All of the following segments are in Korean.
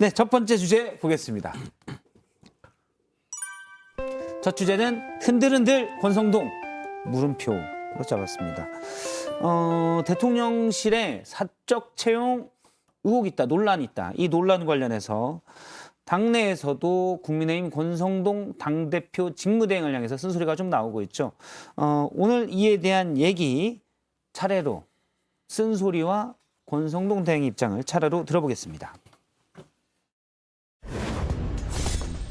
네, 첫 번째 주제 보겠습니다. 첫 주제는 흔들흔들 권성동 물음표로 잡았습니다. 대통령실에 사적 채용 의혹 있다, 논란이 있다. 이 논란 관련해서 당내에서도 국민의힘 권성동 당대표 직무대행을 향해서 쓴소리가 좀 나오고 있죠. 오늘 이에 대한 얘기 차례로 쓴소리와 권성동 대행 입장을 차례로 들어보겠습니다.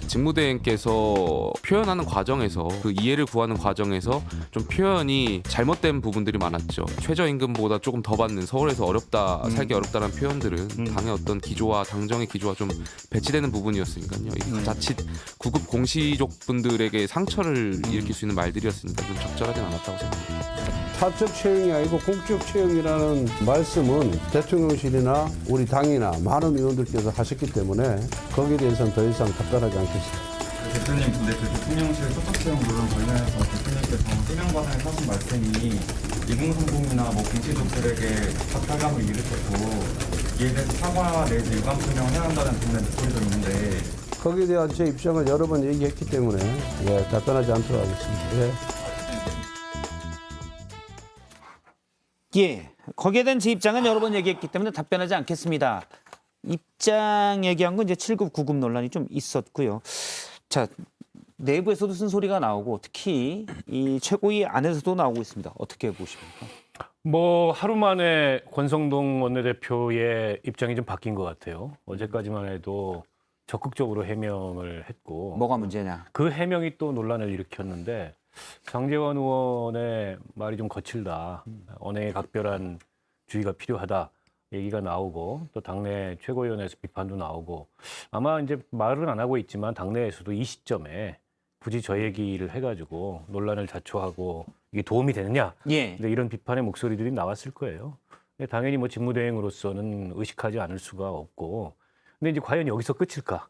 직무대행께서 표현하는 과정에서 그 이해를 구하는 과정에서 좀 표현이 잘못된 부분들이 많았죠. 최저임금보다 조금 더 받는 서울에서 어렵다, 살기 어렵다는 표현들은 당의 어떤 기조와 당정의 기조와 좀 배치되는 부분이었으니까요. 이게 자칫 구급 공시족분들에게 상처를 일으킬 수 있는 말들이었으니까 좀 적절하진 않았다고 생각합니다. 사적 채용이 아니고 공적 채용이라는 말씀은 대통령실이나 우리 당이나 많은 의원들께서 하셨기 때문에 거기에 대해서는 더 이상 답변하지 않겠습니다. 대표님, 근데 그 대통령실 사적 채용 논란 관련해서 대표님께서 수명 과정에 하신 말씀이 이공성공이나 뭐 공시족들에게 박탈감을 일으켰고 이에 대해서 사과 내지 유감 표명을 해야 한다는 등의 목소리도 있는데 거기에 대한 제 입장을 여러 번 얘기했기 때문에 답변하지 않도록 하겠습니다. 예, 거기에 대한 제 입장은 여러 번 얘기했기 때문에 답변하지 않겠습니다. 입장 얘기한 건 이제 7급, 9급 논란이 좀 있었고요. 자, 내부에서도 쓴소리가 나오고 특히 이 최고위 안에서도 나오고 있습니다. 어떻게 보십니까? 뭐 하루 만에 권성동 원내대표의 입장이 좀 바뀐 것 같아요. 어제까지만 해도 적극적으로 해명을 했고 뭐가 문제냐? 그 해명이 또 논란을 일으켰는데 장제원 의원의 말이 좀 거칠다. 언행에 각별한 주의가 필요하다. 얘기가 나오고 또 당내 최고위원회에서 비판도 나오고 아마 이제 말은 안 하고 있지만 당내에서도 이 시점에 굳이 저 얘기를 해가지고 논란을 자초하고 이게 도움이 되느냐? 예. 근데 이런 비판의 목소리들이 나왔을 거예요. 근데 당연히 뭐 직무대행으로서는 의식하지 않을 수가 없고 근데 이제 과연 여기서 끝일까?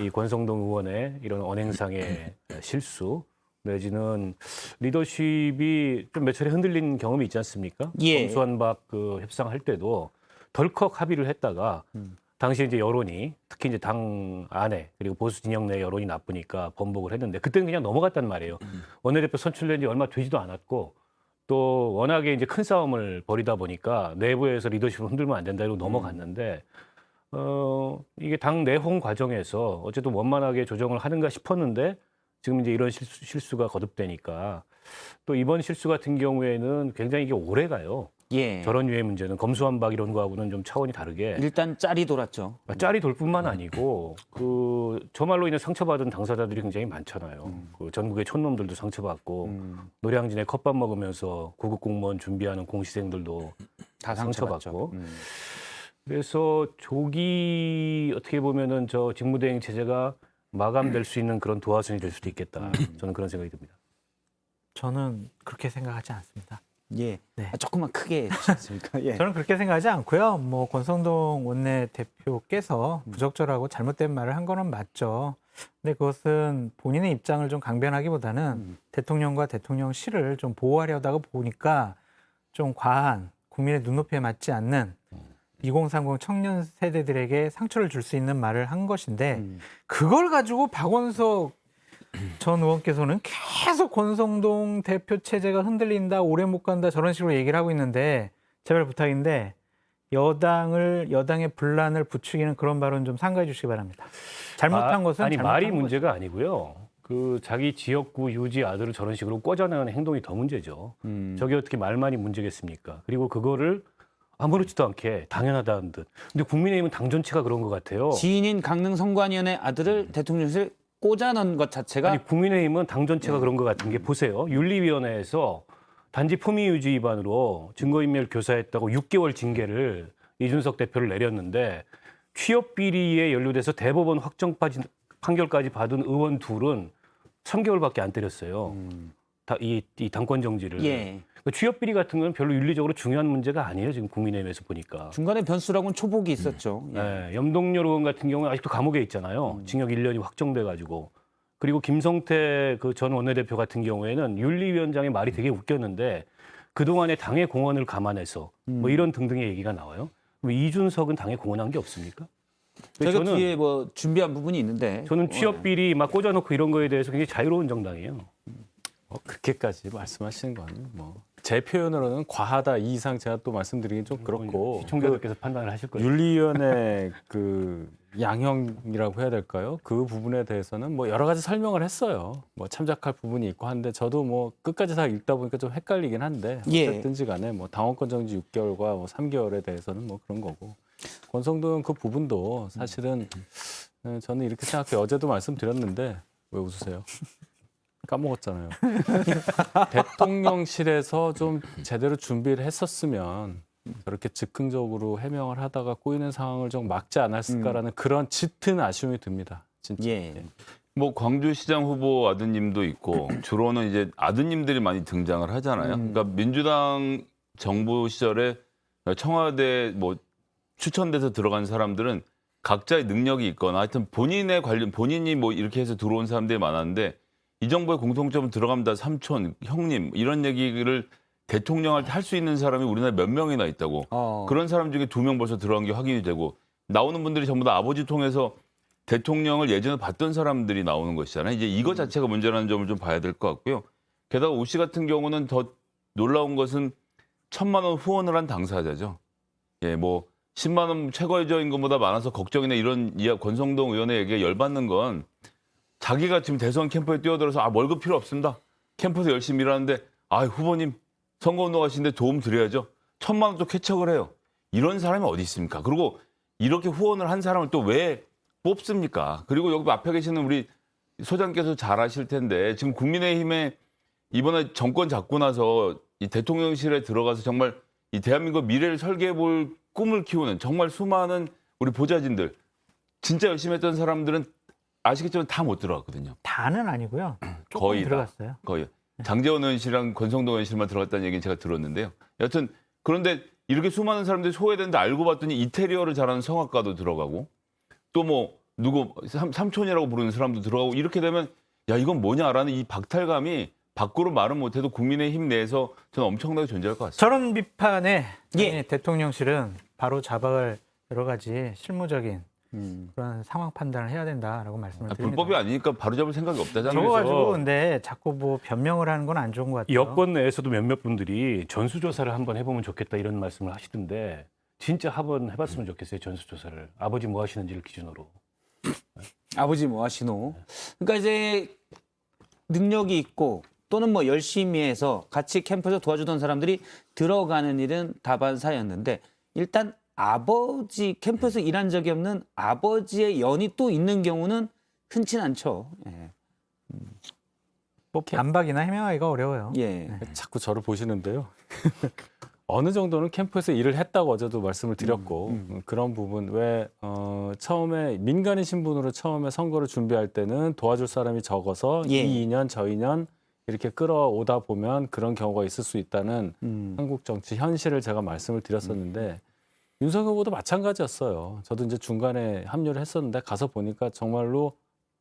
이 권성동 의원의 이런 언행상의 실수 내지는 리더십이 좀 몇 차례 흔들린 경험이 있지 않습니까? 예. 검수완박 그 협상할 때도 덜컥 합의를 했다가 당시 이제 여론이 특히 이제 당 안에 그리고 보수 진영 내 여론이 나쁘니까 번복을 했는데 그때는 그냥 넘어갔단 말이에요. 원내대표 선출된 지 얼마 되지도 않았고 또 워낙에 이제 큰 싸움을 벌이다 보니까 내부에서 리더십을 흔들면 안 된다 이러고 넘어갔는데 이게 당 내홍 과정에서 어쨌든 원만하게 조정을 하는가 싶었는데 지금 이제 이런 실수가 거듭되니까 또 이번 실수 같은 경우에는 굉장히 이게 오래 가요. 예. 저런 유의 문제는 검수완박 이런 거하고는 좀 차원이 다르게 일단 짤이 돌았죠. 짤이 돌 뿐만 아니고 그 저 말로 인해 상처받은 당사자들이 굉장히 많잖아요. 그 전국의 촌놈들도 상처받고 노량진에 컵밥 먹으면서 고급 공무원 준비하는 공시생들도 다 상처받고. 그래서 조기 어떻게 보면은 저 직무대행 체제가 마감될 수 있는 그런 도화선이 될 수도 있겠다. 저는 그런 생각이 듭니다. 저는 그렇게 생각하지 않습니다. 예. 네. 조금만 크게 해주셨습니까? 예. 저는 그렇게 생각하지 않고요. 뭐 권성동 원내대표께서 부적절하고 잘못된 말을 한 거는 맞죠. 근데 그것은 본인의 입장을 좀 강변하기보다는 대통령과 대통령실을 좀 보호하려다가 보니까 좀 과한 국민의 눈높이에 맞지 않는 2030 청년 세대들에게 상처를 줄 수 있는 말을 한 것인데 그걸 가지고 박원석 전 의원께서는 계속 권성동 대표 체제가 흔들린다, 오래 못 간다 저런 식으로 얘기를 하고 있는데 제발 부탁인데 여당의 분란을 부추기는 그런 발언 좀 삼가해 주시기 바랍니다. 잘못한 것은 아니 잘못한 말이 거죠. 문제가 아니고요. 그 자기 지역구 유지 아들을 저런 식으로 꽂아내는 행동이 더 문제죠. 저게 어떻게 말만이 문제겠습니까? 그리고 그거를 아무렇지도 않게 당연하다는 듯. 근데 국민의힘은 당 전체가 그런 것 같아요. 지인인 강릉 성관위원의 아들을 대통령실 꽂아넣은 것 자체가 아니 국민의힘은 당 전체가 그런 것 같은 게 보세요. 윤리위원회에서 단지 품위 유지 위반으로 증거인멸 교사했다고 6개월 징계를 이준석 대표를 내렸는데 취업 비리에 연루돼서 대법원 확정 판결까지 받은 의원 둘은 3개월밖에 안 때렸어요. 이 당권 정지를. 예. 취업 비리 같은 건 별로 윤리적으로 중요한 문제가 아니에요. 지금 국민의힘에서 보니까. 중간에 변수라고는 초복이 있었죠. 예. 네, 염동열 의원 같은 경우는 아직도 감옥에 있잖아요. 징역 1년이 확정돼가지고. 그리고 김성태 그 전 원내대표 같은 경우에는 윤리위원장의 말이 되게 웃겼는데 그동안의 당의 공헌을 감안해서 뭐 이런 등등의 얘기가 나와요. 그럼 이준석은 당에 공헌한 게 없습니까? 저희가 저는 뒤에 뭐 준비한 부분이 있는데 저는 취업 비리 막 꽂아놓고 이런 거에 대해서 굉장히 자유로운 정당이에요. 그렇게까지 말씀하시는 건 뭐 제 표현으로는 과하다 이 이상 제가 또 말씀드리긴 좀 그렇고 시청자들께서 판단을 하실 거예요. 윤리위원회 그 양형이라고 해야 될까요? 그 부분에 대해서는 뭐 여러 가지 설명을 했어요. 뭐 참작할 부분이 있고 한데 저도 뭐 끝까지 다 읽다 보니까 좀 헷갈리긴 한데 예. 어쨌든지 간에 뭐 당원권 정지 6개월과 뭐 3개월에 대해서는 뭐 그런 거고 권성동 그 부분도 사실은 저는 이렇게 생각해요. 어제도 말씀드렸는데 왜 웃으세요? 까먹었잖아요. 대통령실에서 좀 제대로 준비를 했었으면 저렇게 즉흥적으로 해명을 하다가 꼬이는 상황을 좀 막지 않았을까라는 그런 짙은 아쉬움이 듭니다. 진짜. 예. 뭐 광주시장 후보 아드님도 있고 주로는 이제 아드님들이 많이 등장을 하잖아요. 그러니까 민주당 정부 시절에 청와대 뭐 추천돼서 들어간 사람들은 각자의 능력이 있거나 하여튼 본인의 관련 본인이 뭐 이렇게 해서 들어온 사람들이 많았는데 이 정부의 공통점은 들어갑니다. 삼촌, 형님 이런 얘기를 대통령할 때 할 수 있는 사람이 우리나라에 몇 명이나 있다고. 그런 사람 중에 2명 벌써 들어간 게 확인이 되고 나오는 분들이 전부 다 아버지 통해서 대통령을 예전에 봤던 사람들이 나오는 것이잖아요. 이제 이거 자체가 문제라는 점을 좀 봐야 될 것 같고요. 게다가 우 씨 같은 경우는 더 놀라운 것은 1,000만 원 후원을 한 당사자죠. 예, 뭐 10만 원 최고의저임금보다 많아서 걱정이나 이런 권성동 의원의 얘기가 열받는 건 자기가 지금 대선 캠프에 뛰어들어서 월급 필요 없습니다. 캠프에서 열심히 일하는데 후보님 선거운동 하시는데 도움 드려야죠. 1,000만 원 또 쾌척을 해요. 이런 사람이 어디 있습니까? 그리고 이렇게 후원을 한 사람을 또 왜 뽑습니까? 그리고 여기 앞에 계시는 우리 소장께서 잘 아실 텐데 지금 국민의힘에 이번에 정권 잡고 나서 이 대통령실에 들어가서 정말 이 대한민국 미래를 설계해 볼 꿈을 키우는 정말 수많은 우리 보좌진들 진짜 열심히 했던 사람들은 아시겠지만 다 못 들어갔거든요. 다는 아니고요. 조금 거의 다. 들어갔어요. 거의. 장제원 의원실이랑 권성동 의원실만 들어갔다는 얘기는 제가 들었는데요. 여튼 그런데 이렇게 수많은 사람들이 소외되는데 알고 봤더니 이태리어를 잘하는 성악가도 들어가고 또 뭐 누구 삼촌이라고 부르는 사람도 들어가고 이렇게 되면 야 이건 뭐냐라는 이 박탈감이 밖으로 말은 못해도 국민의힘 내에서 저는 엄청나게 존재할 것 같습니다. 저런 비판에 대통령실은 바로 잡아갈 여러 가지 실무적인 그런 상황 판단을 해야 된다라고 말씀을 드립니다. 불법이 아니니까 바로잡을 생각이 없다잖아요. 저거 가지고 근데 자꾸 뭐 변명을 하는 건 안 좋은 것 같아요. 여권 내에서도 몇몇 분들이 전수조사를 한번 해보면 좋겠다 이런 말씀을 하시던데 진짜 한번 해봤으면 좋겠어요. 전수조사를. 아버지 뭐 하시는지를 기준으로. 아버지 뭐 하시노? 그러니까 이제 능력이 있고 또는 뭐 열심히 해서 같이 캠프에서 도와주던 사람들이 들어가는 일은 다반사였는데 일단 아버지 캠프에서 일한 적이 없는 아버지의 연이 또 있는 경우는 흔치는 않죠. 예. 뭐 반박이나 해명하기가 어려워요. 예. 자꾸 저를 보시는데요. 어느 정도는 캠프에서 일을 했다고 어제도 말씀을 드렸고 그런 부분 왜 처음에 민간인 신분으로 처음에 선거를 준비할 때는 도와줄 사람이 적어서 예. 이 인연 저 인연 이렇게 끌어오다 보면 그런 경우가 있을 수 있다는 한국 정치 현실을 제가 말씀을 드렸었는데 윤석열 후보도 마찬가지였어요. 저도 이제 중간에 합류를 했었는데 가서 보니까 정말로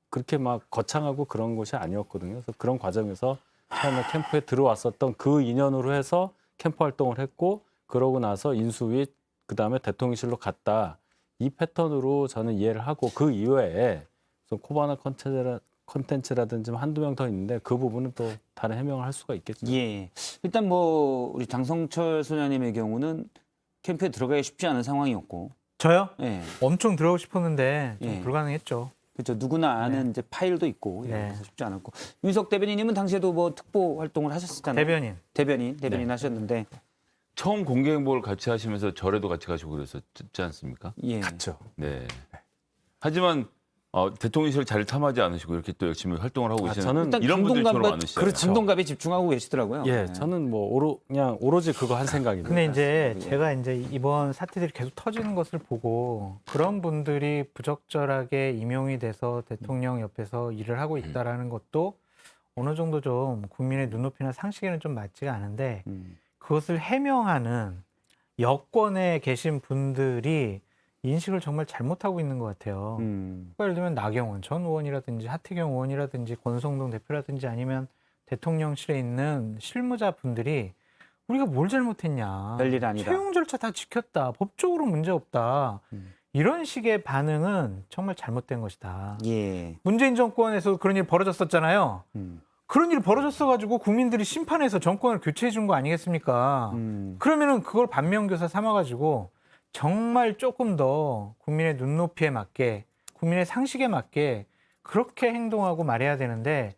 그렇게 막 거창하고 그런 것이 아니었거든요. 그래서 그런 과정에서 처음에 캠프에 들어왔었던 그 인연으로 해서 캠프 활동을 했고 그러고 나서 인수위 그다음에 대통령실로 갔다. 이 패턴으로 저는 이해를 하고 그 이외에 코바나 컨텐츠라든지 한두 명 더 있는데 그 부분은 또 다른 해명을 할 수가 있겠죠. 예. 일단 뭐 우리 장성철 소장님의 경우는 캠프에 들어가기 쉽지 않은 상황이었고. 저요? 예. 엄청 들어오고 싶었는데 좀 예. 불가능했죠. 그렇죠. 누구나 아는 이제 파일도 있고 이래서 쉽지 않았고. 윤석 대변인님은 당시에도 뭐 특보 활동을 하셨었잖아요. 대변인 하셨는데 처음 공개 행보를 같이 하시면서 절에도 같이 가시고 그랬었지 않습니까? 예. 갔죠. 네. 하지만 대통령실 자리를 탐하지 않으시고 이렇게 또 열심히 활동을 하고 계시는 저는 일단 이런 분들이 저로 강동갑에 많으시잖아요. 그렇죠. 강동갑에 집중하고 계시더라고요. 예, 네. 저는 뭐 그냥 오로지 그거 한 생각입니다. 근데 이제 제가 이제 이번 사태들이 계속 터지는 것을 보고 그런 분들이 부적절하게 임용이 돼서 대통령 옆에서 일을 하고 있다라는 것도 어느 정도 좀 국민의 눈높이나 상식에는 좀 맞지가 않은데 그것을 해명하는 여권에 계신 분들이 인식을 정말 잘못하고 있는 것 같아요. 그러니까 예를 들면 나경원 전 의원이라든지 하태경 의원이라든지 권성동 대표라든지 아니면 대통령실에 있는 실무자 분들이 우리가 뭘 잘못했냐. 별일 아니다. 채용 절차 다 지켰다. 법적으로 문제 없다. 이런 식의 반응은 정말 잘못된 것이다. 예. 문재인 정권에서 그런 일이 벌어졌었잖아요. 음. 그런 일이 벌어졌어가지고 국민들이 심판해서 정권을 교체해 준 거 아니겠습니까? 그러면은 그걸 반면교사 삼아가지고 정말 조금 더 국민의 눈높이에 맞게, 국민의 상식에 맞게 그렇게 행동하고 말해야 되는데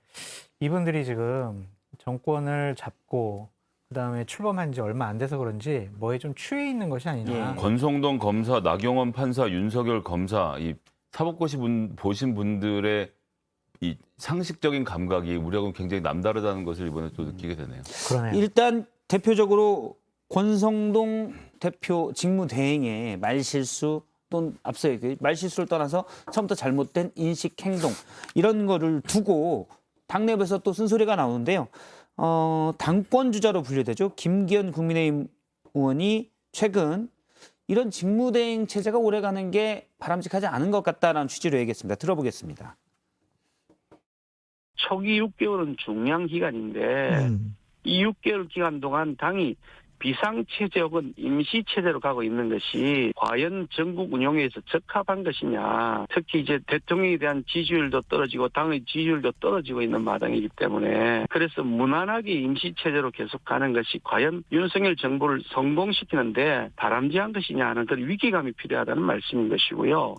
이분들이 지금 정권을 잡고 그다음에 출범한 지 얼마 안 돼서 그런지 뭐에 좀 취해 있는 것이 아니냐. 예. 권성동 검사, 나경원 판사, 윤석열 검사 이 사법고시 보신 분들의 이 상식적인 감각이 우리하고는 굉장히 남다르다는 것을 이번에 또 느끼게 되네요. 그러네요. 일단 대표적으로 권성동 대표 직무대행의 말실수 또는 앞서 얘기 말실수를 떠나서 처음부터 잘못된 인식 행동 이런 거를 두고 당내부에서 또 쓴소리가 나오는데요. 당권 주자로 분류되죠. 김기현 국민의힘 의원이 최근 이런 직무대행 체제가 오래가는 게 바람직하지 않은 것 같다라는 취지로 얘기했습니다. 들어보겠습니다. 초기 6개월은 중요한 기간인데 이 6개월 기간 동안 당이 비상체제 혹은 임시체제로 가고 있는 것이 과연 전국 운영에서 적합한 것이냐. 특히 이제 대통령에 대한 지지율도 떨어지고 당의 지지율도 떨어지고 있는 마당이기 때문에 그래서 무난하게 임시체제로 계속 가는 것이 과연 윤석열 정부를 성공시키는데 바람직한 것이냐 하는 그런 위기감이 필요하다는 말씀인 것이고요.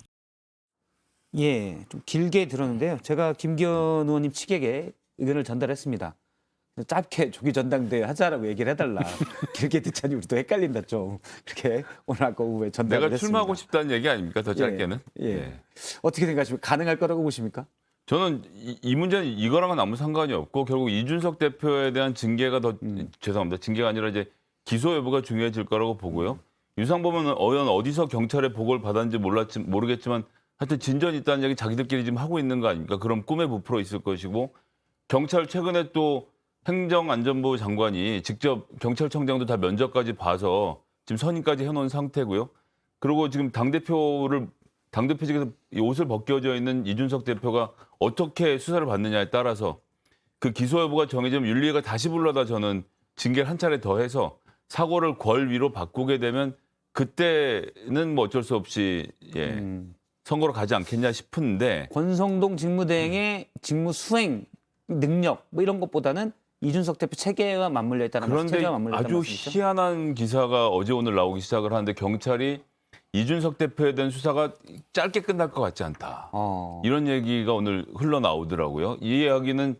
예, 좀 길게 들었는데요. 제가 김기현 의원님 측에게 의견을 전달했습니다. 짧게 조기 전당대회 하자라고 얘기를 해달라. 길게 듣자니 우리도 헷갈린다 좀. 그렇게 오늘 아까 오후에 전달을 내가 했습니다. 출마하고 싶다는 얘기 아닙니까? 더 짧게는. 예. 어떻게 생각하십니까? 가능할 거라고 보십니까? 저는 이 문제는 이거랑은 아무 상관이 없고 결국 이준석 대표에 대한 징계가 더 죄송합니다. 징계가 아니라 이제 기소 여부가 중요해질 거라고 보고요. 유상범은 어디서 경찰의 보고를 받았는지 모르겠지만 하여튼 진전이 있다는 얘기 자기들끼리 지금 하고 있는 거 아닙니까? 그럼 꿈에 부풀어 있을 것이고 경찰 최근에 또 행정안전부 장관이 직접 경찰청장도 다 면접까지 봐서 지금 선임까지 해놓은 상태고요. 그리고 지금 당대표직에서 이 옷을 벗겨져 있는 이준석 대표가 어떻게 수사를 받느냐에 따라서 그 기소 여부가 정해지면 윤리위가 다시 불러다 저는 징계를 한 차례 더 해서 사고를 권위로 바꾸게 되면 그때는 뭐 어쩔 수 없이 선거로 가지 않겠냐 싶은데 권성동 직무대행의 직무 수행 능력 뭐 이런 것보다는 이준석 대표 체계와 맞물려 있다는 그런데 체제와 맞물려 있다는 아주 말씀이시죠? 희한한 기사가 어제 오늘 나오기 시작을 하는데 경찰이 이준석 대표에 대한 수사가 짧게 끝날 것 같지 않다. 이런 얘기가 오늘 흘러나오더라고요. 이 이야기는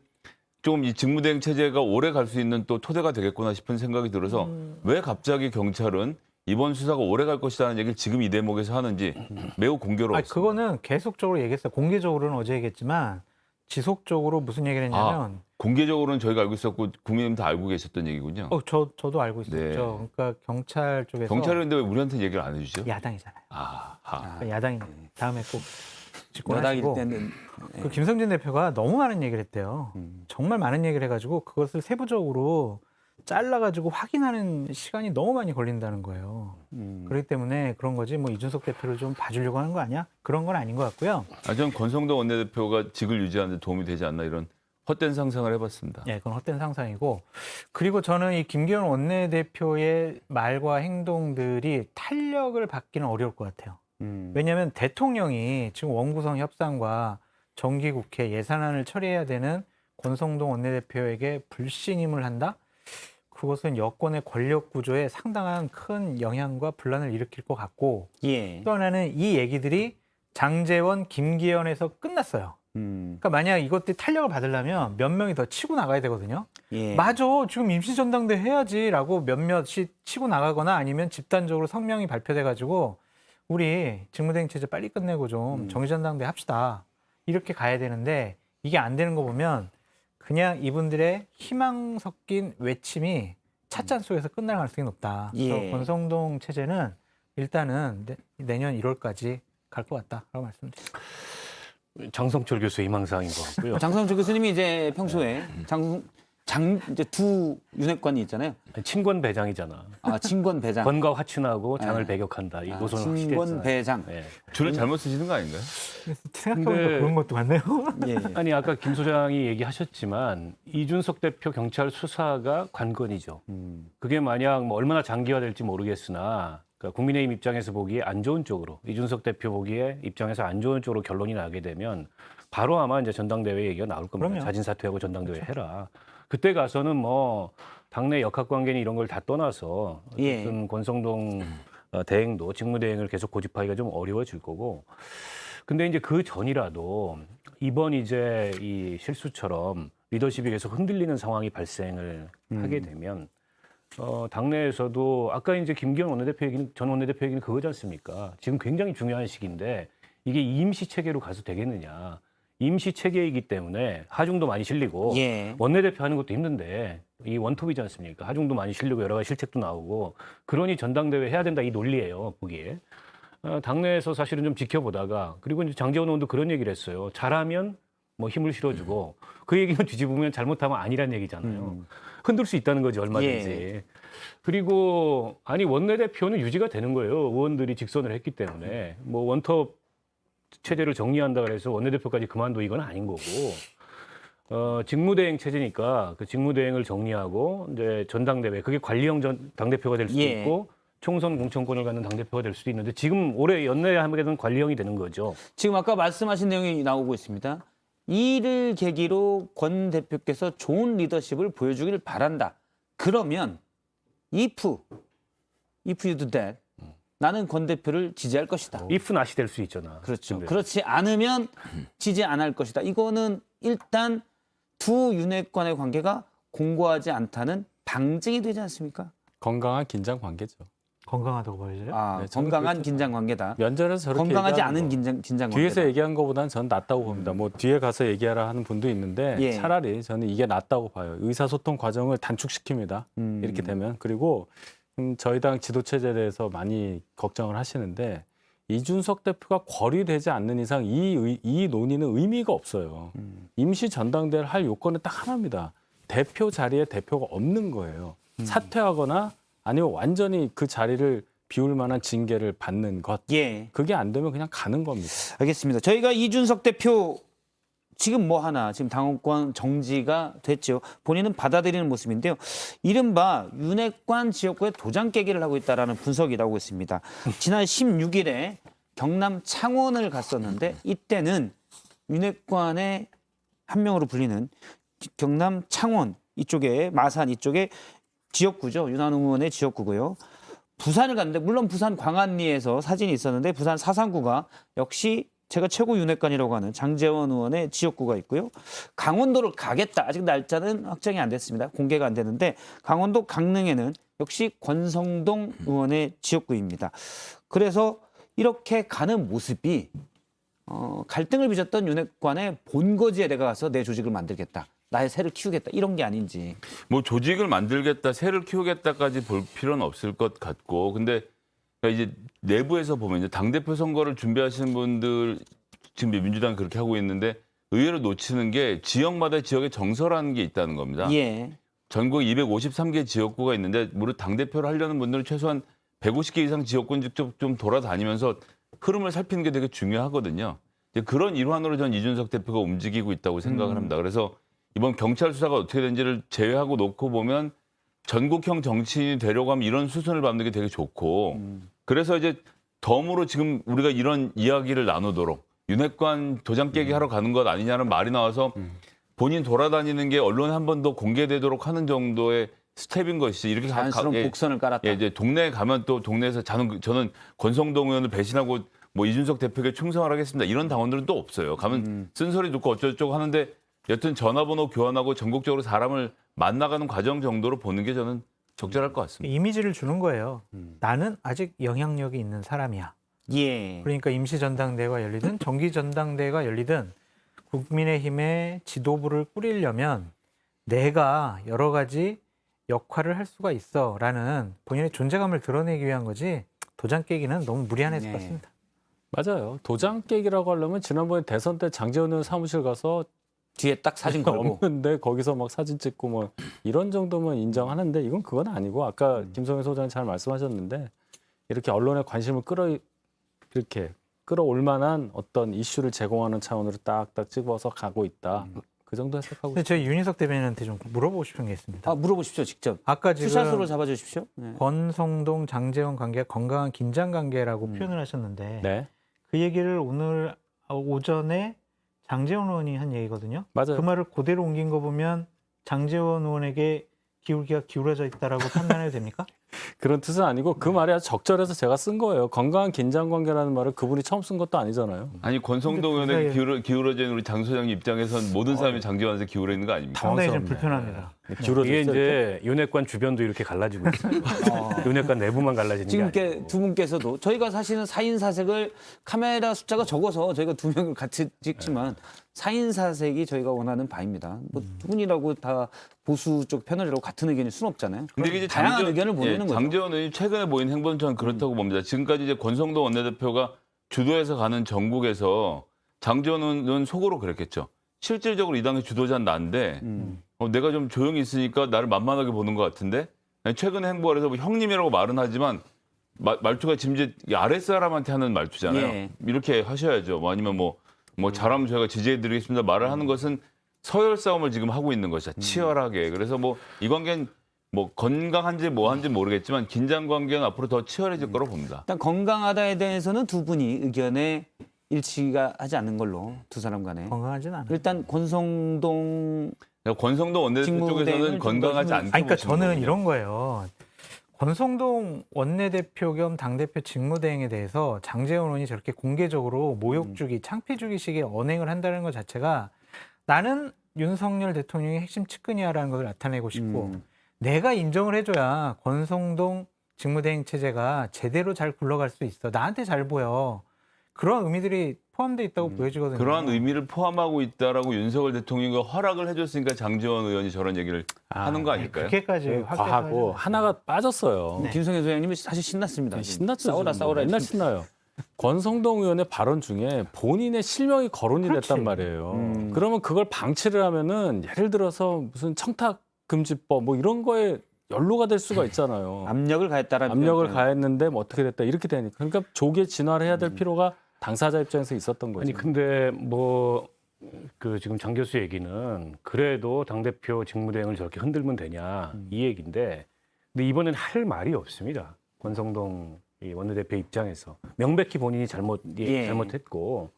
좀 이 직무대행 체제가 오래 갈 수 있는 또 토대가 되겠구나 싶은 생각이 들어서 왜 갑자기 경찰은 이번 수사가 오래 갈 것이라는 얘기를 지금 이 대목에서 하는지 매우 공교로웠습니다. 그거는 계속적으로 얘기했어요. 공개적으로는 어제 얘기했지만 지속적으로 무슨 얘기를 했냐면 공개적으로는 저희가 알고 있었고 국민님 다 알고 계셨던 얘기군요. 저도 알고 있었죠. 네. 그러니까 경찰 쪽에서 경찰인데 왜 우리한테 얘기를 안 해주죠? 야당이잖아요. 아하. 그러니까 야당이 다음에 꼭 여당일 집권하시고 때는 그 김성진 대표가 너무 많은 얘기를 했대요. 정말 많은 얘기를 해가지고 그것을 세부적으로 잘라가지고 확인하는 시간이 너무 많이 걸린다는 거예요. 그렇기 때문에 그런 거지 뭐 이준석 대표를 좀 봐주려고 하는 거 아니야? 그런 건 아닌 것 같고요. 저는 권성동 원내대표가 직을 유지하는 데 도움이 되지 않나 이런 헛된 상상을 해봤습니다. 예, 그건 헛된 상상이고 그리고 저는 이 김기현 원내대표의 말과 행동들이 탄력을 받기는 어려울 것 같아요. 왜냐하면 대통령이 지금 원구성 협상과 정기국회 예산안을 처리해야 되는 권성동 원내대표에게 불신임을 한다? 그것은 여권의 권력 구조에 상당한 큰 영향과 분란을 일으킬 것 같고 또 하나는 이 얘기들이 장제원, 김기현에서 끝났어요. 그러니까 만약 이것들이 탄력을 받으려면 몇 명이 더 치고 나가야 되거든요. 맞아, 지금 임시전당대 해야지라고 몇몇이 치고 나가거나 아니면 집단적으로 성명이 발표돼가지고 우리 직무대행 체제 빨리 끝내고 좀 정기전당대 합시다. 이렇게 가야 되는데 이게 안 되는 거 보면 그냥 이분들의 희망 섞인 외침이 찻잔 속에서 끝날 가능성이 높다. 그래서 권성동 체제는 일단은 내년 1월까지 갈 것 같다라고 말씀드립니다. 장성철 교수의 희망사항인 것 같고요. 장성철 교수님이 이제 평소에 이제 두 윤핵관이 있잖아요. 친권 배장이잖아. 친권 배장. 권과 화친하고 장을 배격한다. 이 노선을 확실히 친권 했잖아요. 배장. 네. 줄을 잘못 쓰시는 거 아닌가요? 생각해보니까 근데- 그런 것도 같네요. 아니 아까 김 소장이 얘기하셨지만 이준석 대표 경찰 수사가 관건이죠. 그게 만약 뭐 얼마나 장기화될지 모르겠으나 그러니까 국민의힘 입장에서 보기에 안 좋은 쪽으로 이준석 대표 보기에 입장에서 안 좋은 쪽으로 결론이 나게 되면 바로 아마 이제 전당대회 얘기가 나올 겁니다. 그럼요. 자진 사퇴하고 전당대회 해라. 그때 가서는 뭐 당내 역학관계니 이런 걸 다 떠나서 예. 어쨌든 권성동 대행도 직무대행을 계속 고집하기가 좀 어려워질 거고. 근데 이제 그 전이라도 이번 이제 이 실수처럼 리더십이 계속 흔들리는 상황이 발생을 하게 되면 당내에서도 아까 이제 김기현 원내대표 얘기는 전 원내대표 얘기는 그거지 않습니까? 지금 굉장히 중요한 시기인데 이게 임시 체계로 가서 되겠느냐? 임시 체계이기 때문에 하중도 많이 실리고 예. 원내대표 하는 것도 힘든데 이 원톱이지 않습니까? 하중도 많이 실리고 여러 가지 실책도 나오고 그러니 전당대회 해야 된다 이 논리예요 보기에. 당내에서 사실은 좀 지켜보다가 그리고 이제 장제원 의원도 그런 얘기를 했어요. 잘하면 뭐 힘을 실어주고 그 얘기만 뒤집으면 잘못하면 아니란 얘기잖아요. 흔들 수 있다는 거지 얼마든지. 예. 그리고 아니 원내대표는 유지가 되는 거예요. 의원들이 직선을 했기 때문에 뭐 원톱 체제를 정리한다 그래서 원내대표까지 그만둬 이건 아닌 거고. 직무대행 체제니까 그 직무대행을 정리하고 이제 전당대회 그게 관리형 당대표가 될 수도 예. 있고 총선 공천권을 갖는 당대표가 될 수도 있는데 지금 올해 연내에 하게 되면 관리형이 되는 거죠. 지금 아까 말씀하신 내용이 나오고 있습니다. 이를 계기로 권 대표께서 좋은 리더십을 보여주길 바란다. 그러면 if you do that, 나는 권 대표를 지지할 것이다. if not이 될 수 있잖아. 그렇죠. 근데. 그렇지 않으면 지지 안 할 것이다. 이거는 일단 두 윤핵관의 관계가 공고하지 않다는 방증이 되지 않습니까? 건강한 긴장 관계죠. 건강하다고 보여져요? 아, 네, 저는 건강한 그렇게 긴장 관계다. 면전에서 저렇게 건강하지 얘기하는 않은 거. 긴장 관계다. 뒤에서 얘기한 것보다는 저는 낫다고 봅니다. 뭐 뒤에 가서 얘기하라 하는 분도 있는데 예. 차라리 저는 이게 낫다고 봐요. 의사소통 과정을 단축시킵니다. 이렇게 되면. 그리고 저희 당 지도 체제에 대해서 많이 걱정을 하시는데 이준석 대표가 거리되지 않는 이상 이 논의는 의미가 없어요. 임시 전당대회를 할 요건은 딱 하나입니다. 대표 자리에 대표가 없는 거예요. 사퇴하거나 아니면 완전히 그 자리를 비울 만한 징계를 받는 것. 예. 그게 안 되면 그냥 가는 겁니다. 알겠습니다. 저희가 이준석 대표 지금 뭐 하나 지금 당원권 정지가 됐죠. 본인은 받아들이는 모습인데요. 이른바 윤핵관 지역구에 도장 깨기를 하고 있다라는 분석이 나오고 있습니다. 지난 16일에 경남 창원을 갔었는데 이때는 윤핵관의 한 명으로 불리는 경남 창원 이쪽에 마산 이쪽에 지역구죠. 윤한홍 의원의 지역구고요. 부산을 갔는데 물론 부산 광안리에서 사진이 있었는데 부산 사상구가 역시 제가 최고 윤핵관이라고 하는 장제원 의원의 지역구가 있고요. 강원도를 가겠다. 아직 날짜는 확정이 안 됐습니다. 공개가 안 되는데 강원도 강릉에는 역시 권성동 의원의 지역구입니다. 그래서 이렇게 가는 모습이 갈등을 빚었던 윤핵관의 본거지에 내가 가서 내 조직을 만들겠다. 나의 새를 키우겠다. 이런 게 아닌지. 뭐 조직을 만들겠다, 새를 키우겠다까지 볼 필요는 없을 것 같고, 근데 그러니까 이제 내부에서 보면 이제 당대표 선거를 준비하시는 분들 지금 민주당이 그렇게 하고 있는데 의외로 놓치는 게 지역마다 지역에 정서라는 게 있다는 겁니다. 예. 전국 253개 지역구가 있는데 무릇 당대표를 하려는 분들은 최소한 150개 이상 지역군 직접 좀 돌아다니면서 흐름을 살피는 게 되게 중요하거든요. 이제 그런 일환으로 전 이준석 대표가 움직이고 있다고 생각을 합니다. 그래서 이번 경찰 수사가 어떻게 된지를 제외하고 놓고 보면 전국형 정치인이 되려고 하면 이런 수순을 밟는 게 되게 좋고 그래서 이제 덤으로 지금 우리가 이런 이야기를 나누도록 윤핵관 도장 깨기 하러 가는 것 아니냐는 말이 나와서 본인 돌아다니는 게 언론에 한 번 더 공개되도록 하는 정도의 스텝인 것이지 이렇게 자연스러운 복선을 깔았다. 예, 이제 동네에 가면 또 동네에서 저는 권성동 의원을 배신하고 뭐 이준석 대표에게 충성을 하겠습니다. 이런 당원들은 또 없어요. 가면 쓴소리 듣고 어쩌고저쩌고 하는데 여튼 전화번호 교환하고 전국적으로 사람을 만나가는 과정 정도로 보는 게 저는 적절할 것 같습니다. 이미지를 주는 거예요. 나는 아직 영향력이 있는 사람이야. 예. 그러니까 임시전당대회가 열리든 정기전당대회가 열리든 국민의힘의 지도부를 꾸리려면 내가 여러 가지 역할을 할 수가 있어라는 본인의 존재감을 드러내기 위한 거지 도장 깨기는 너무 무리한 해석 네. 같습니다. 맞아요. 도장 깨기라고 하려면 지난번에 대선 때 장제원 의원 사무실 가서 뒤에 딱 사진 걸고. 없는데 거기서 막 사진 찍고 뭐 이런 정도면 인정하는데 이건 그건 아니고 아까 김성애 소장이 잘 말씀하셨는데 이렇게 언론의 관심을 끌어올 만한 어떤 이슈를 제공하는 차원으로 딱딱 찍어서 가고 있다. 그 정도 해석하고 근데 저희 윤희석 대변인한테 좀 물어보고 싶은 게 있습니다. 아, 물어보십시오, 직접. 아까 지금 투샷으로 잡아주십시오. 네. 권성동, 장제원 관계가 건강한 긴장 관계라고 음. 표현을 하셨는데 네, 그 얘기를 오늘 오전에 장제원 의원이 한 얘기거든요. 맞아요. 그 말을 그대로 옮긴 거 보면 장제원 의원에게 기울기가 기울어져 있다라고 판단해도 됩니까? 그런 뜻은 아니고 그 말이 아주 적절해서 제가 쓴 거예요. 건강한 긴장 관계라는 말을 그분이 처음 쓴 것도 아니잖아요. 아니 권성동 근데 의원에게 그 기울어진 우리 장 소장님 입장에선 모든 사람이 장제원한테 기울어 있는 거 아닙니까? 상당히 좀 당황스럽네. 불편합니다. 기울어져 이게 있어요, 이제 윤핵관 주변도 이렇게 갈라지고 있어요. 윤핵관 내부만 갈라지는 지금 게 이렇게 아니고. 두 분께서도 저희가 사실은 4인 사색을 카메라 숫자가 적어서 저희가 두 명을 같이 찍지만 4인 사색이 저희가 원하는 바입니다. 뭐 두 분이라고 다 보수 쪽 패널이라고 같은 의견일 수는 없잖아요. 근데 이게 다양한 의견을 모르는 거죠. 장제원 의원이 최근에 보인 행보는 저는 그렇다고 봅니다. 지금까지 이제 권성동 원내대표가 주도해서 가는 전국에서 장제원 의원은 속으로 그랬겠죠. 실질적으로 이 당의 주도자는 난데 내가 좀 조용히 있으니까 나를 만만하게 보는 것 같은데 최근에 행보를 해서 뭐 형님이라고 말은 하지만 말투가 지금 이제 아랫사람한테 하는 말투잖아요. 예. 이렇게 하셔야죠. 뭐 아니면 뭐 잘하면 저희가 지지해드리겠습니다. 말을 하는 것은 서열 싸움을 지금 하고 있는 것이죠. 치열하게. 그래서 뭐 이 관계는 뭐 건강한지 뭐한지 모르겠지만 긴장 관계는 앞으로 더 치열해질 거로 봅니다. 일단 건강하다에 대해서는 두 분이 의견에 일치가 하지 않는 걸로 두 사람 간에. 건강하진 않아요. 일단 권성동 권성동 원내대표 직무대행을 쪽에서는 좀 건강하지 더 않게 아니, 그러니까 보시는 저는 거군요. 이런 거예요. 권성동 원내대표 겸 당대표 직무대행에 대해서 장제원 의원이 저렇게 공개적으로 모욕주기, 창피주기식의 언행을 한다는 것 자체가 나는 윤석열 대통령의 핵심 측근이야라는 것을 나타내고 싶고 내가 인정을 해줘야 권성동 직무대행 체제가 제대로 잘 굴러갈 수 있어. 나한테 잘 보여. 그런 의미들이 포함되어 있다고 보여지거든요. 그러한 의미를 포함하고 있다라고 윤석열 대통령이 허락을 해줬으니까 장제원 의원이 저런 얘기를 하는 거 아닐까요? 그렇게까지 과하고 하나가 빠졌어요. 네. 김성현 소장님이 사실 신났습니다. 신났죠. 싸워라 지금. 싸워라. 맨날 신나요. 권성동 의원의 발언 중에 본인의 실명이 거론이 그렇지. 됐단 말이에요. 그러면 그걸 방치를 하면은 예를 들어서 무슨 청탁금지법 뭐 이런 거에 연루가 될 수가 있잖아요. 압력을 가했다라는 압력을 표현. 가했는데 뭐 어떻게 됐다 이렇게 되니까 그러니까 조기에 진화를 해야 될 필요가 당사자 입장에서 있었던 거죠. 아니 근데 뭐 그 지금 장 교수 얘기는 그래도 당대표 직무대행을 저렇게 흔들면 되냐 이 얘기인데 근데 이번엔 할 말이 없습니다. 권성동 이 원내대표 입장에서 명백히 본인이 잘못했고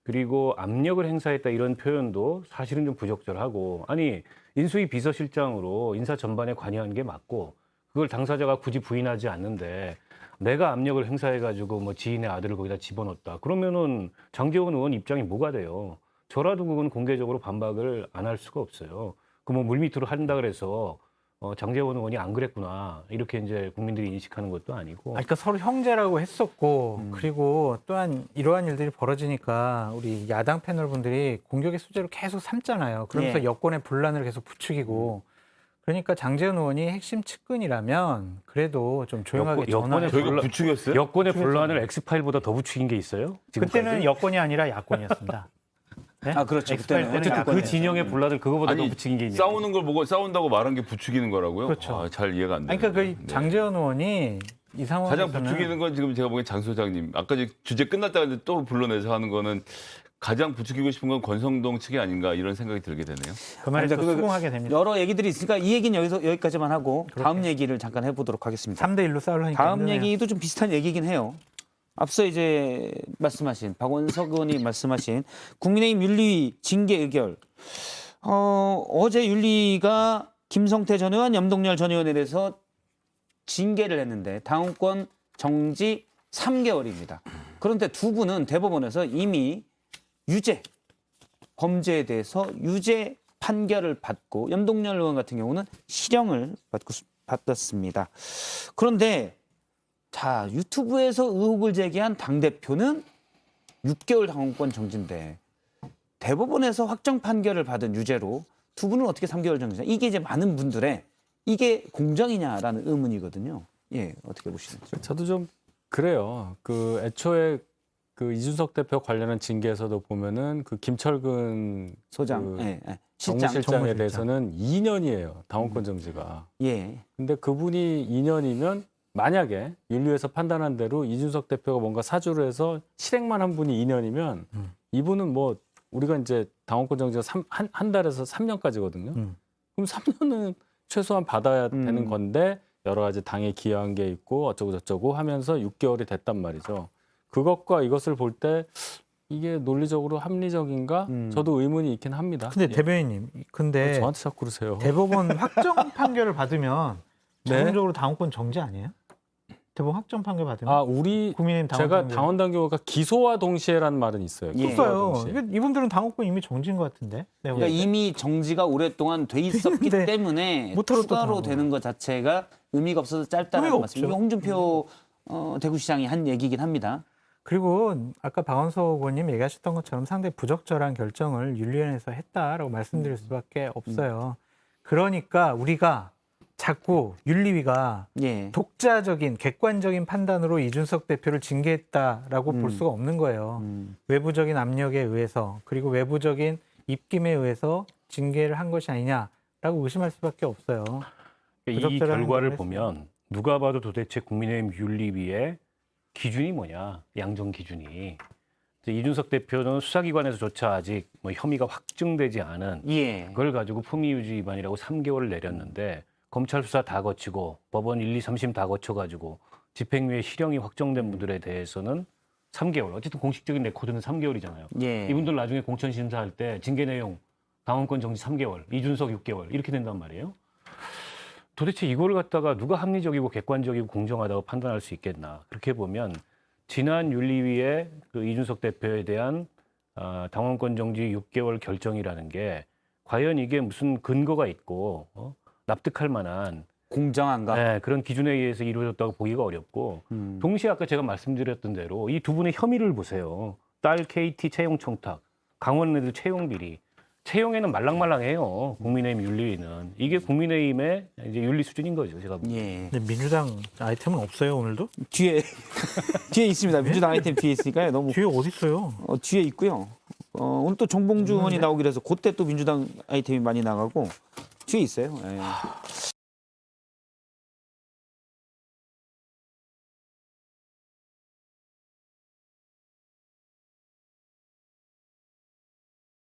그리고 압력을 행사했다 이런 표현도 사실은 좀 부적절하고 아니 인수위 비서실장으로 인사 전반에 관여한 게 맞고 그걸 당사자가 굳이 부인하지 않는데 내가 압력을 행사해가지고 뭐 지인의 아들을 거기다 집어넣었다. 그러면은 장제원 의원 입장이 뭐가 돼요? 저라도 그건 공개적으로 반박을 안 할 수가 없어요. 그 뭐 물밑으로 한다 그래서 장제원 의원이 안 그랬구나 이렇게 이제 국민들이 인식하는 것도 아니고. 그러니까 서로 형제라고 했었고 그리고 또한 이러한 일들이 벌어지니까 우리 야당 패널 분들이 공격의 소재로 계속 삼잖아요. 그러면서 예. 여권의 분란을 계속 부추기고 그러니까 장제원 의원이 핵심 측근이라면 그래도 좀 조용하게 여권의 전화해서 저희가 부추겼어요? 여권의 분란을 엑스파일보다 더 부추긴 게 있어요? 지금까지? 그때는 여권이 아니라 야권이었습니다. 네? 아 그렇죠. 엑스파일 그때는 때는 어쨌든 그 진영의 분란을 그거보다 더 아니 부추긴 게 있냐? 싸우는 걸 보고 싸운다고 말한 게 부추기는 거라고요? 그렇죠. 아, 잘 이해가 안 돼요. 아니, 그러니까 그 장제원 의원이 이 상황에서는 가장 부추기는 건 지금 제가 보기엔 장 소장님 아까 이제 주제 끝났다 했는데 또 불러내서 하는 거는 가장 부추기고 싶은 건 권성동 측이 아닌가 이런 생각이 들게 되네요. 그 말에 또 그러니까 수긍하게 됩니다. 여러 얘기들이 있으니까 이 얘기는 여기까지만 하고 다음 얘기를 잠깐 해보도록 하겠습니다. 3대 1로 싸우려니까 다음 힘드네요. 얘기도 좀 비슷한 얘기긴 해요. 앞서 이제 말씀하신 박원석 의원이 말씀하신 국민의힘 윤리 징계 의결. 어제 윤리가 김성태 전 의원, 염동열 전 의원에 대해서 징계를 했는데 당원권 정지 3개월입니다. 그런데 두 분은 대법원에서 이미 유죄, 범죄에 대해서 유죄 판결을 받고 염동열 의원 같은 경우는 실형을 받았습니다. 그런데 자 유튜브에서 의혹을 제기한 당대표는 6개월 당원권 정지인데 대법원에서 확정 판결을 받은 유죄로 두 분은 어떻게 3개월 정지냐. 이게 이제 많은 분들의 이게 공정이냐라는 의문이거든요. 예, 어떻게 보시는지. 저도 좀 그래요. 그 애초에 그 이준석 대표 관련한 징계에서도 보면은 그 김철근 소장, 그 예, 예. 정무실장에 정무실장. 대해서는 2년이에요. 당원권 정지가. 예. 근데 그분이 2년이면 만약에 윤리에서 판단한 대로 이준석 대표가 뭔가 사주를 해서 실행만 한 분이 2년이면 이분은 뭐 우리가 이제 당원권 정지가 한 달에서 3년까지거든요. 그럼 3년은 최소한 받아야 되는 건데 여러 가지 당에 기여한 게 있고 어쩌고 저쩌고 하면서 6개월이 됐단 말이죠. 그것과 이것을 볼 때 이게 논리적으로 합리적인가? 저도 의문이 있긴 합니다. 근데 예. 대변인님, 근데 저한테 자꾸 그러세요. 대법원 확정 판결을 받으면 네. 자동적으로 당원권 정지 아니에요? 대법원 확정 판결 받으면 아, 우리 국민의힘 당원 제가 판결. 당원 당규가 기소와 동시에라는 말은 있어요. 예. 기소와 없어요. 동시에. 이거 이분들은 당원권 이미 정지인 것 같은데. 네, 그러니까 이미 정지가 오랫동안 돼 있었기 네. 때문에 무터로 또 추가로 당하고. 되는 것 자체가 의미가 없어서 짧다는 의미가 말씀. 이게 없죠. 홍준표 대구시장이 한 얘기긴 합니다. 그리고 아까 박원석 의원님 얘기하셨던 것처럼 상당히 부적절한 결정을 윤리위원회에서 했다라고 말씀드릴 수밖에 없어요. 그러니까 우리가 자꾸 윤리위가 예. 독자적인 객관적인 판단으로 이준석 대표를 징계했다라고 볼 수가 없는 거예요. 외부적인 압력에 의해서 그리고 외부적인 입김에 의해서 징계를 한 것이 아니냐라고 의심할 수밖에 없어요. 이 부적절한 결과를 행동을 보면 누가 봐도 도대체 국민의힘 윤리위의 기준이 뭐냐, 양정 기준이. 이제 이준석 대표는 수사기관에서조차 아직 뭐 혐의가 확증되지 않은 예. 그걸 가지고 품위유지 위반이라고 3개월을 내렸는데 검찰 수사 다 거치고 법원 1, 2, 3심 다 거쳐가지고 집행유예 실형이 확정된 분들에 대해서는 3개월. 어쨌든 공식적인 레코드는 3개월이잖아요. 예. 이분들 나중에 공천 심사할 때 징계 내용 당원권 정지 3개월, 이준석 6개월 이렇게 된단 말이에요. 도대체 이걸 갖다가 누가 합리적이고 객관적이고 공정하다고 판단할 수 있겠나. 그렇게 보면 지난 윤리위의 그 이준석 대표에 대한 당원권 정지 6개월 결정이라는 게 과연 이게 무슨 근거가 있고 납득할 만한 공정한가? 네, 그런 기준에 의해서 이루어졌다고 보기가 어렵고 동시에 아까 제가 말씀드렸던 대로 이 두 분의 혐의를 보세요. 딸 KT 채용 청탁, 강원 애들 채용 비리. 채용에는 말랑말랑해요. 국민의힘 윤리위는. 이게 국민의힘의 이제 윤리 수준인 거죠. 제가 보기엔. 예. 근데 민주당 아이템은 없어요 오늘도? 뒤에 뒤에 있습니다. 민주당 아이템 뒤에 있으니까요. 너무 뒤에 어디 있어요? 뒤에 있고요. 오늘 또 정봉주 의원이 나오기로 해서 그때 또 민주당 아이템이 많이 나가고 뒤에 있어요. 예.